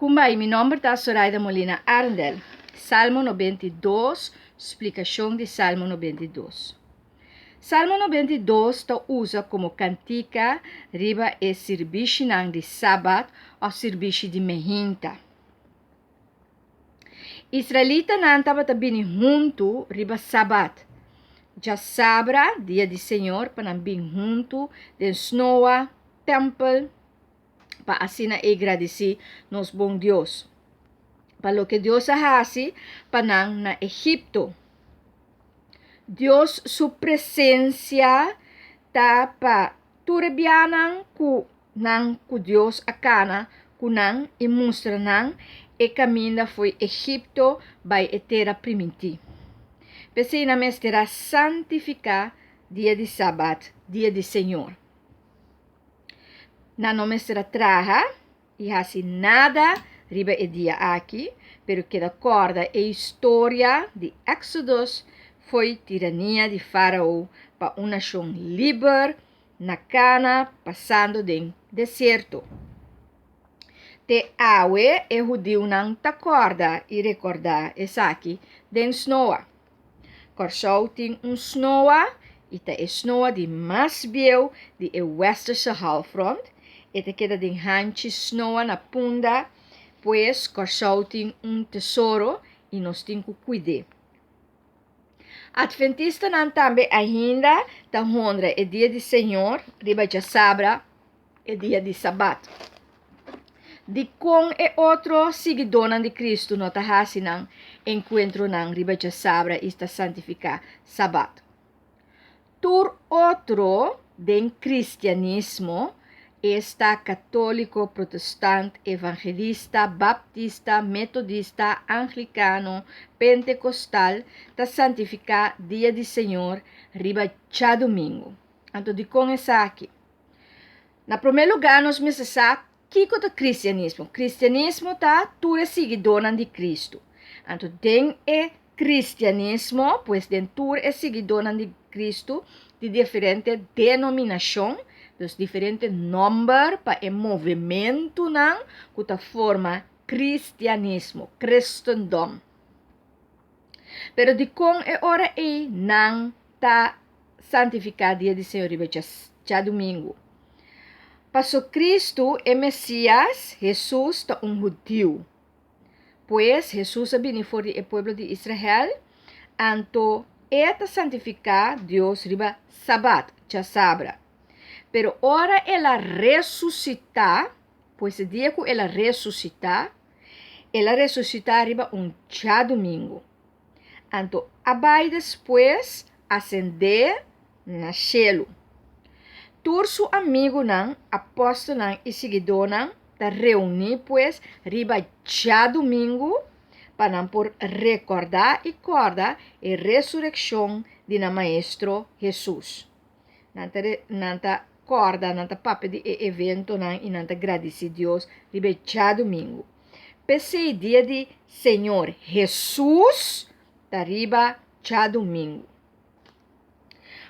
Kumbai, mi nome é Zoraida Molina Arndel. Salmo 92, explicação de Salmo 92. Salmo 92 está usa como cantica riba e serviço de sábado ou serviço de mehinta. Israelita não estava também junto riba sábado. Já sabra, dia de Senhor, para não vir junto de Snowa, temple, para assim agradecer nos bom Deus. Para o que Deus faz para na Egipto. Deus, sua presença, está para turbianan ku Deus akana, kunang e mostra nang e caminha foi Egipto by etera primiti. Pesina mestera santificar dia de sábado, dia de Senhor. Na não mestera traja e assim nada riba e dia aqui, pero que da corda e história de Exodus foi tirania de Faraó para uma nação livre na cana, passando do deserto. Te awe e judeu não ta corda e recordar essa aqui den snowa. Corsou tem snowa e ta snowa de mais biel de westerse halfrond e te queda de hanchi snowa na punda, pois corsou tem tesouro e nós tem que cuidar. Adventista não também ainda ta honra é dia de Senhor, riba já sabra é dia de sábado. De com e outro seguidor de Cristo nota hasinang encontro nang riba já sabra está santificar sábado. Tur outro den cristianismo está católico, protestante, evangelista, baptista, metodista, anglicano, pentecostal, ta santificar dia de Senhor riba já domingo. Então de com essa aqui. Na primeiro lugar nós precisamos Kiko do cristianismo. Cristianismo tá tura seguidora de Cristo. Então, tem cristianismo, pois den tur seguidora de Cristo de diferente denominação, dos diferentes números para o movimento não, que forma cristianismo, cristendom. Pero de com hora não tá santificado dia de Senhor já domingo. Passou Cristo é Messias, Jesus é judeu. Pois Jesus vem fora do povo de Israel, então é santificar Deus riba sábado, já sabra. Pero ora ela ressuscita, pois o dia que ela ressuscita riba já domingo. Então, abai depois ascender na cielo. Turso amigo nang, apóstolo nang e seguidor nang, ta reunir pues riba já domingo para por recordar e corda a ressurreição de na maestro Jesus. Nanta corda, nanta papo de evento nang e nanta agradecer Deus riba já domingo. Pese dia de Senhor Jesus, ta riba já domingo.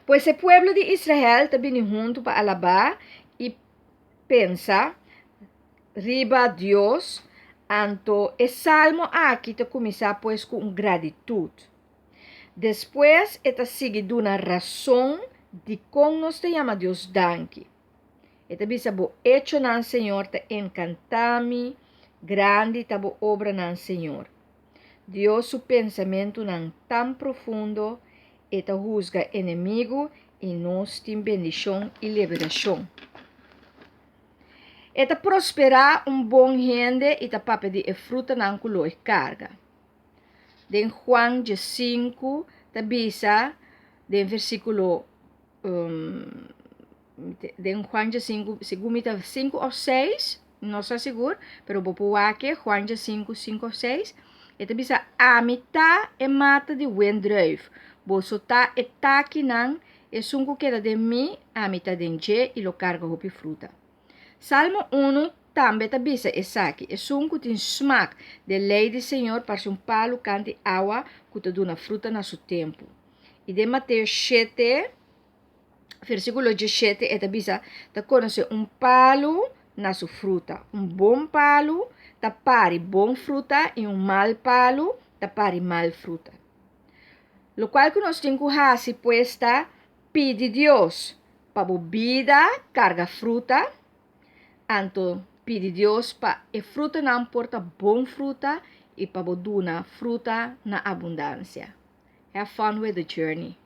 Pois o pueblo de Israel também junto para alabar e pensa riba Deus, anto o salmo aqui te começa pues com gratitude. Depois está seguido uma razão de como nós te chama Deus danke. Eta bisa bo hecho nan Senhor te encantami, grande ta bo obra nan Senhor. Deus su pensamento nan tão profundo eta juzga inimigo e nós tem bendição e liberação. Eta prosperar bom gente e ta pape de fruta nan culo e carga. Den Juan 5, ta bisa, den versículo, den Juan 5, segumita 5 ou 6, não estou seguro, pero vou pôr Juan 5, 5 ou 6, eta bisa amita e mata de wendruif. Bolso tá aqui não, e sunco queda de mim, a mitad de enche e lo carga hopi fruta. Salmo 1 também tá bisa essa aqui, e sunco tem smack de lei do Senhor para palo cante água que te dá fruta na seu tempo. E de Mateus 7, versículo 17, eta bisa tá conhece palo na sua fruta. Bom palo pare bom fruta e mal palo pare mal fruta. Lo qual que nós temos que fazer, pues, pedir Deus para a vida carga fruta, anto pedir Deus para a fruta não porta bom fruta e para a duna fruta na abundância. Have fun with the journey.